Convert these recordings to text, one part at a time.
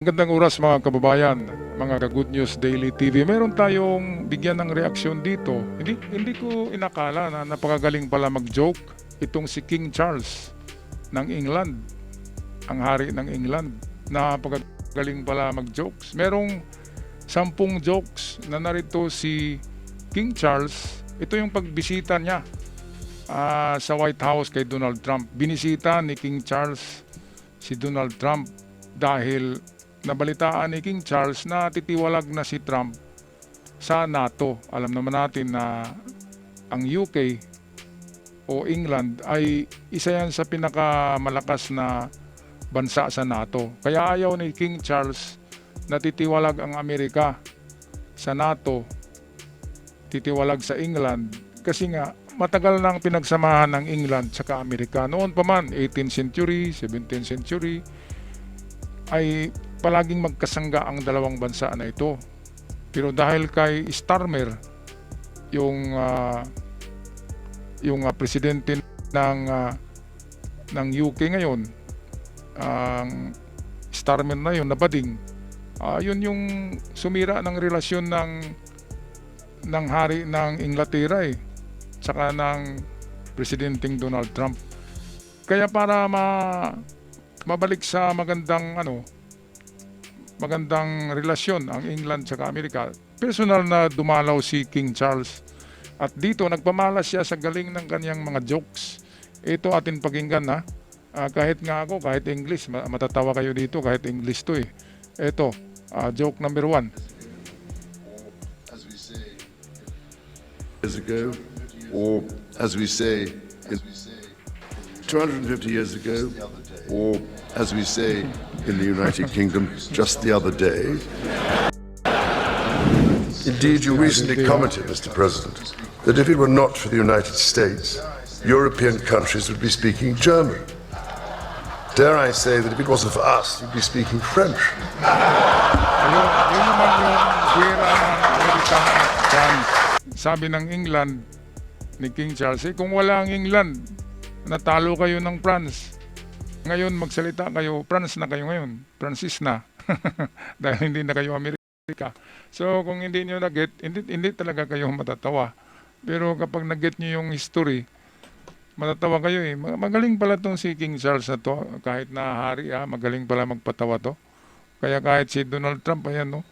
Magandang oras mga kababayan, mga ka-Good News Daily TV. Meron tayong bigyan ng reaksyon dito. Hindi ko inakala na napakagaling pala mag-joke itong si King Charles ng England, ang hari ng England. Napakagaling pala mag-jokes. Merong 10 jokes na narito si King Charles. Ito yung pagbisita niya sa White House kay Donald Trump. Binisita ni King Charles si Donald Trump dahil nabalitaan ni King Charles na titiwalag na si Trump sa NATO. Alam naman natin na ang UK o England ay isa yan sa pinakamalakas na bansa sa NATO. Kaya ayaw ni King Charles na titiwalag ang Amerika sa NATO, titiwalag sa England, kasi nga matagal nang pinagsamahan ng England sa Amerika. Noon pa man, 18th century, 17th century, ay palaging magkasangga ang dalawang bansa na ito. Pero dahil kay Starmer, yung presidente ng UK ngayon, ang Starmer na yun, nabading, yun yung sumira ng relasyon ng hari ng Inglaterra tsaka ng presidenteng Donald Trump. Kaya para mabalik sa magandang relasyon ang England sa Amerika, personal na dumalaw si King Charles. At dito nagpamalas siya sa galing ng kanyang mga jokes. Ito atin pakinggan ha. Kahit English, matatawa kayo dito kahit English to Ito, joke number 1. Years ago, or as we say, 250 years ago, or as we say in the United Kingdom, just the other day. Indeed, you recently commented, Mr. President, that if it were not for the United States, European countries would be speaking German. Dare I say that if it wasn't for us, you'd be speaking French. Yun naman yung gwera ng Amerika at France. Sabi ng England ni King Charles, kung wala ang England, natalo kayo ng France. Ngayon magsalita kayo, France na kayo ngayon. Francis na. Dahil hindi na kayo Amerika. So kung hindi nyo na-get, hindi talaga kayo matatawa. Pero kapag na-get nyo yung history, matatawa kayo Magaling pala tong si King Charles na to. Kahit na hari magaling pala magpatawa to. Kaya kahit si Donald Trump, ayan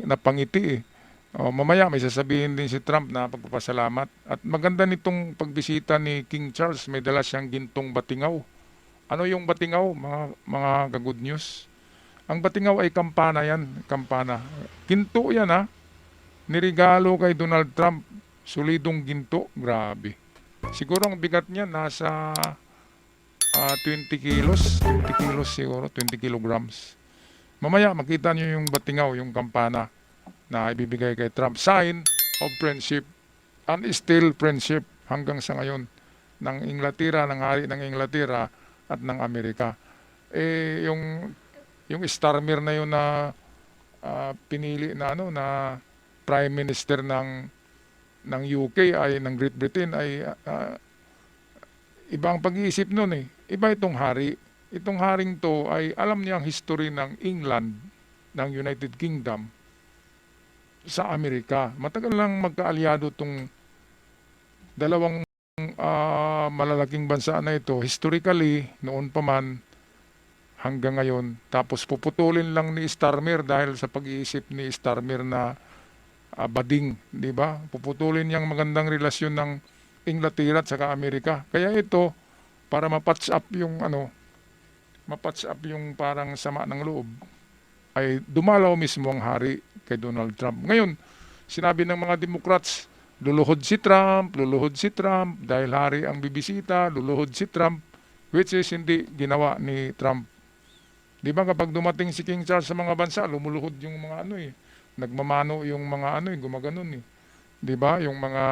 napangiti mamaya may sasabihin din si Trump na pagpapasalamat. At maganda nitong pagbisita ni King Charles, may dala siyang gintong batingaw. Ano yung batingaw, mga ka-Good News? Ang batingaw ay kampana yan, kampana. Ginto yan nirigalo kay Donald Trump, solidong ginto, grabe. Siguro ang bigat niya nasa 20 kilos, 20 kilos siguro, 20 kilograms. Mamaya makita niyo yung batingaw, yung kampana na ibibigay kay Trump. Sign of friendship, and still friendship hanggang sa ngayon ng Inglaterra, ng hari ng Inglaterra at ng Amerika. Yung Starmer na yun na pinili na Prime Minister ng UK ay ng Great Britain ay ibang pag-iisip noon Iba itong hari. Itong haring to ay alam niya ang history ng England, ng United Kingdom sa Amerika. Matagal lang magkaalyado itong dalawang malalaking bansa na ito. Historically, noon pa man hanggang ngayon. Tapos puputulin lang ni Starmer dahil sa pag-iisip ni Starmer na bading, di ba? Puputulin niyang magandang relasyon ng Inglaterra at saka Amerika. Kaya ito, para mapatch up yung parang sama ng loob, ay dumalaw mismo ang hari kay Donald Trump. Ngayon, sinabi ng mga Democrats, luluhod si Trump dahil hari ang bibisita, luluhod si Trump, which is hindi ginawa ni Trump. Di ba kapag dumating si King Charles sa mga bansa, lumuluhod yung mga nagmamano yung mga gumaganon Di ba? Yung mga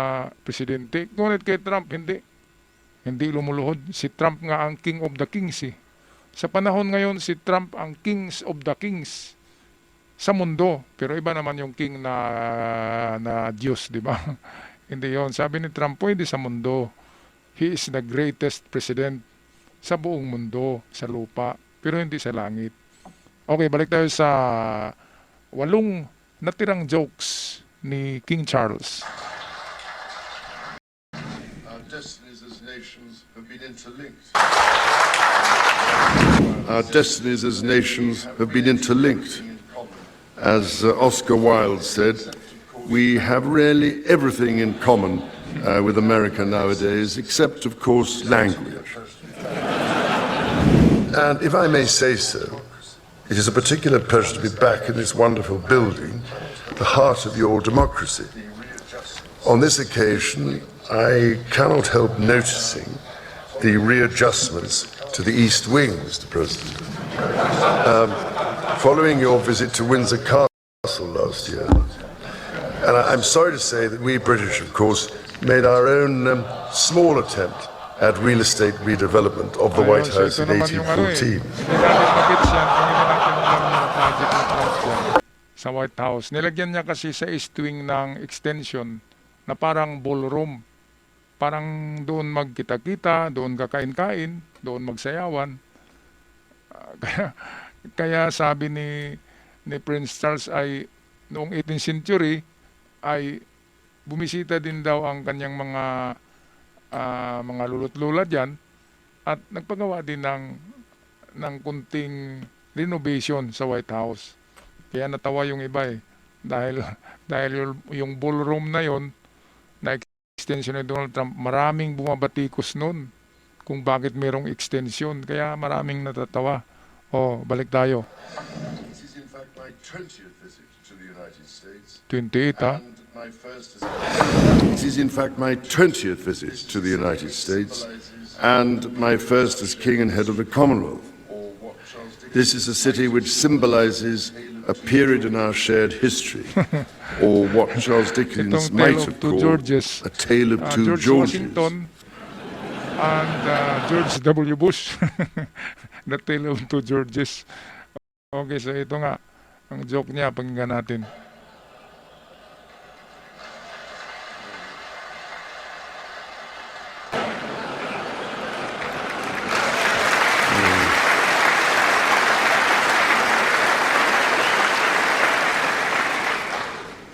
presidente. Ngunit kay Trump, hindi lumuluhod. Si Trump nga ang king of the kings Sa panahon ngayon, si Trump ang kings of the kings sa mundo. Pero iba naman yung king na Diyos, di ba? Hindi yon. Sabi ni Trump, pwede sa mundo. He is the greatest president sa buong mundo, sa lupa, pero hindi sa langit. Okay, balik tayo sa 8 natirang jokes ni King Charles. Our destinies as nations have been interlinked. Our destinies as nations have been interlinked. As Oscar Wilde said, we have really everything in common with America nowadays, except, of course, language. And if I may say so, it is a particular pleasure to be back in this wonderful building, the heart of your democracy. On this occasion, I cannot help noticing the readjustments to the East Wing, Mr. President. Following your visit to Windsor Castle last year, and I'm sorry to say that we British, of course, made our own small attempt at real estate redevelopment of the White Ayun, House so in ito naman yung ano 1814. Hindi natin mabits yan kung hindi natin alam yung project ng Trump yan sa White House. Nilagyan niya kasi sa East Wing ng extension na parang ballroom. Parang doon magkita-kita, doon kakain-kain, doon magsayawan. Kaya sabi ni Prince Charles ay noong 18th century ay bumisita din daw ang kanyang mga lulot-lula diyan at nagpagawa din ng kunting renovation sa White House. Kaya natawa yung iba dahil yung ballroom na yon na extension ni Donald Trump, maraming bumabatikos noon kung bakit merong extension. Kaya maraming natatawa. Balik tayo. This is in fact my 20th visit to the United States. 28 ha? This is in fact my 20th visit to the United States and my first as King and head of the Commonwealth. This is a city which symbolizes a period in our shared history, or what Charles Dickens Itong might Tale of have Two called Georges. a tale of two George Georges. Washington and George W. Bush. The Tale of Two Georges. Okay, so ito nga, ang joke niya, pakinggan natin.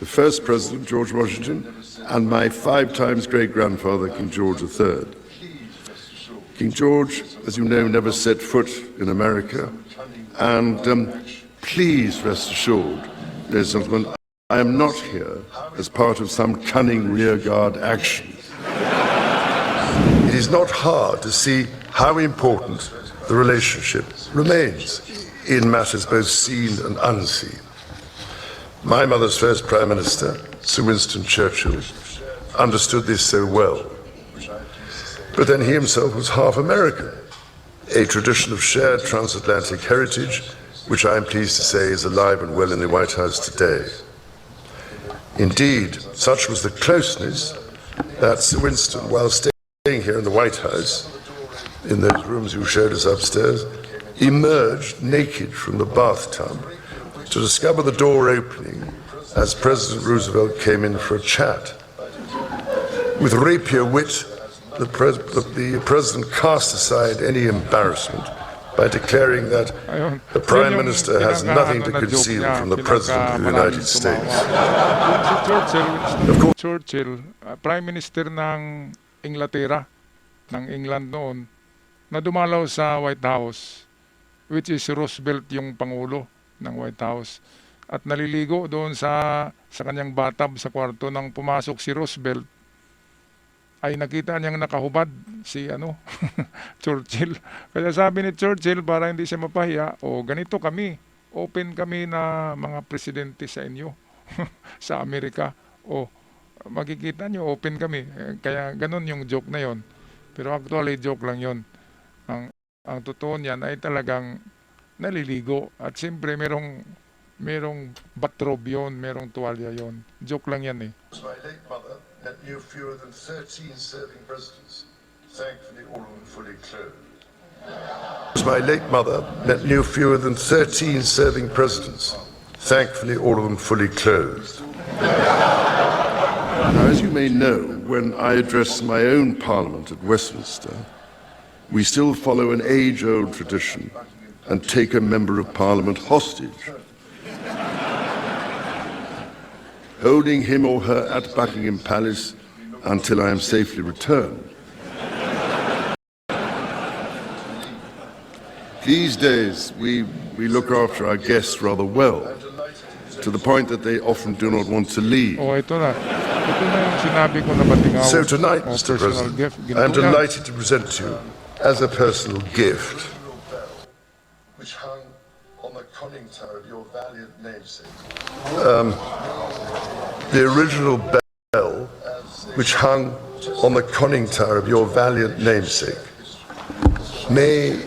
The first president, George Washington, and my 5 times great-grandfather, King George III. King George, as you know, never set foot in America, and please rest assured, ladies and gentlemen, I am not here as part of some cunning rearguard action. It is not hard to see how important the relationship remains in matters both seen and unseen. My mother's first Prime Minister, Sir Winston Churchill, understood this so well. But then he himself was half American, a tradition of shared transatlantic heritage, which I am pleased to say is alive and well in the White House today. Indeed, such was the closeness that Sir Winston, while staying here in the White House, in those rooms you showed us upstairs, emerged naked from the bathtub to discover the door opening as President Roosevelt came in for a chat. With rapier wit, the President cast aside any embarrassment by declaring that the Prime Minister has nothing to conceal from the President of the United States. Si Churchill, Prime Minister ng Inglaterra, ng England noon, na dumalaw sa White House, which is Roosevelt yung Pangulo ng White House, at naliligo doon sa kanyang bathtub sa kwarto. Nang pumasok si Roosevelt ay nakita niyang nakahubad si Churchill. Kaya sabi ni Churchill, para hindi siya mapahiya, ganito kami, open kami na mga presidente sa inyo sa Amerika. Makikita niyo, open kami. Kaya ganun yung joke na yon. Pero actually joke lang yon. Ang totoo niyan ay talagang naliligo, at siyempre merong bathrobe yon, merong tuwalya yon. Joke lang yan eh. My late mother met knew fewer than 13 serving presidents, thankfully all of them fully clothed. My late mother met knew fewer than 13 serving presidents, thankfully all of them fully clothed. Now, as you may know, when I address my own parliament at Westminster, we still follow an age-old tradition and take a member of parliament hostage, holding him or her at Buckingham Palace until I am safely returned. These days, we look after our guests rather well, to the point that they often do not want to leave. O ito na. Ito na yung sinabi ko na batingaw. So tonight, o Mr. personal President, gift. I am Ginto yan. delighted to present to you, as a personal gift, which hung on the conning tower of your valiant namesake. The original bell, which hung on the conning tower of your valiant namesake, may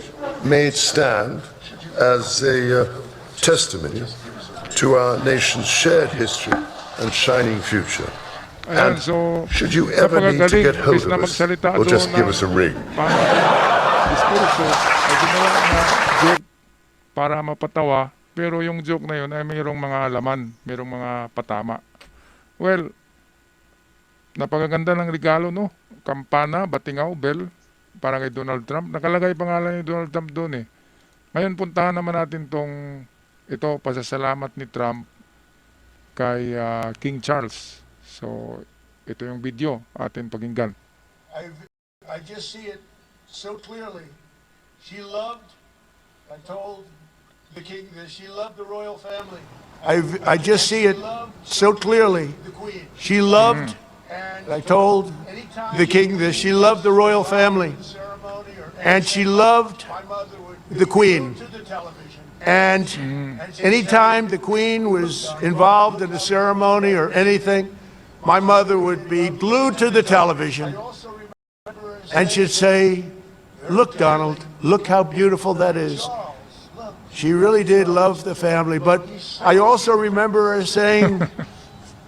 it stand as a testimony to our nation's shared history and shining future. Ayan, And so, should you ever need to napakagaling. get hold Imbes na of us, magsalita or just doon give ng us a ring. diskurso, ay ginawa na joke para mapatawa, pero yung joke na yun ay mayroong mga laman, mayroong mga patama. Well, napakaganda ng regalo, no? Kampana, batingaw, bell, para kay Donald Trump. Nakalagay pangalan ni Donald Trump doon eh. Ngayon, puntahan naman natin ito, pasasalamat ni Trump kay King Charles. So, ito yung video atin pakinggan. I just see it so clearly. She loved, I told the king that she loved the royal family. I just see it so clearly. Mm. She loved, I told the king that she loved the royal family. And she loved the queen. And anytime the queen was involved in a ceremony or anything, my mother would be glued to the television and she'd say, "Look, Donald, look how beautiful that is." She really did love the family, but I also remember her saying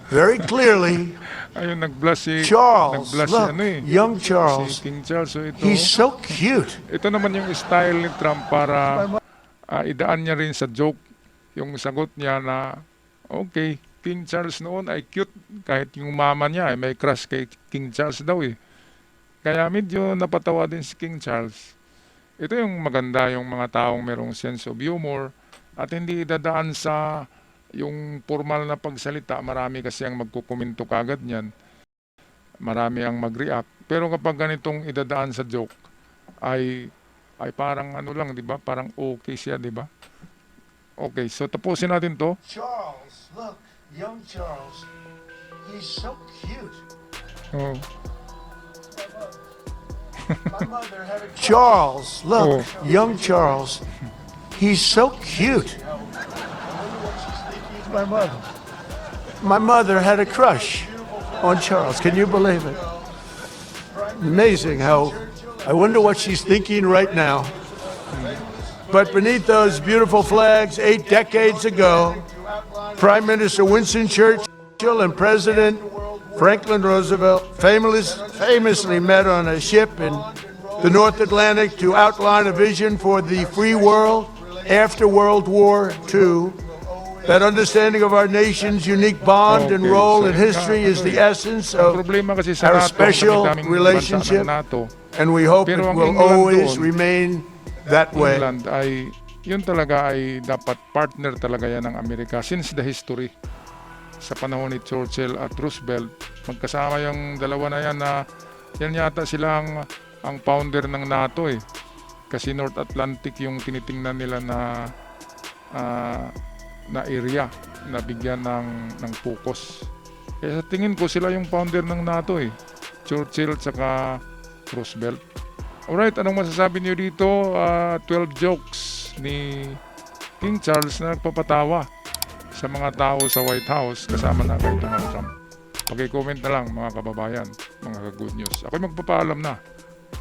very clearly, Ayun, nag-bless si "Charles, nag-bless look, young si Charles, King Charles. So ito, he's so cute." ito naman yung style ni Trump para idaan niya rin sa joke yung sagot niya na okay, King Charles noon ay cute kahit yung mama niya ay may crush kay King Charles daw eh. Kaya medyo napatawa din si King Charles. Ito yung maganda, yung mga taong merong sense of humor at hindi dadaan sa yung formal na pagsalita. Marami kasi ang magkukomento kagad niyan. Marami ang mag-react. Pero kapag ganitong idadaan sa joke ay parang ano lang, di ba? Parang okay siya, di ba? Okay, so tapusin natin to. "Charles, look, young Charles, he's so cute." Oh, "Charles, look, young Charles, he's so cute." My mother had a crush on Charles. Can you believe it? Amazing how, I wonder what she's thinking right now. But beneath those beautiful flags, 8 decades ago, Prime Minister Winston Churchill and President Franklin Roosevelt famously met on a ship in the North Atlantic to outline a vision for the free world after World War II. That understanding of our nation's unique bond and Okay, role so in history is the essence ang of problema kasi sa our NATO, special ang dami-daming bansa relationship, ng NATO, and we hope it Pero ang will England always doon, remain that way. England ay, yun talaga ay dapat partner talaga yan ng Amerika since the history. Sa panahon ni Churchill at Roosevelt, magkasama yung dalawa na yan na yan yata sila ang founder ng NATO eh. Kasi North Atlantic yung tinitingnan nila na area na bigyan ng focus. Kaya sa tingin ko sila yung founder ng NATO eh. Churchill tsaka Roosevelt. Alright, anong masasabi niyo dito? 12 jokes ni King Charles na nagpapatawa sa mga tao sa White House kasama na kay Donald Trump. Paki-comment na lang mga kababayan, mga good news. Ako'y magpapaalam na.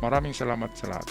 Maraming salamat sa lahat.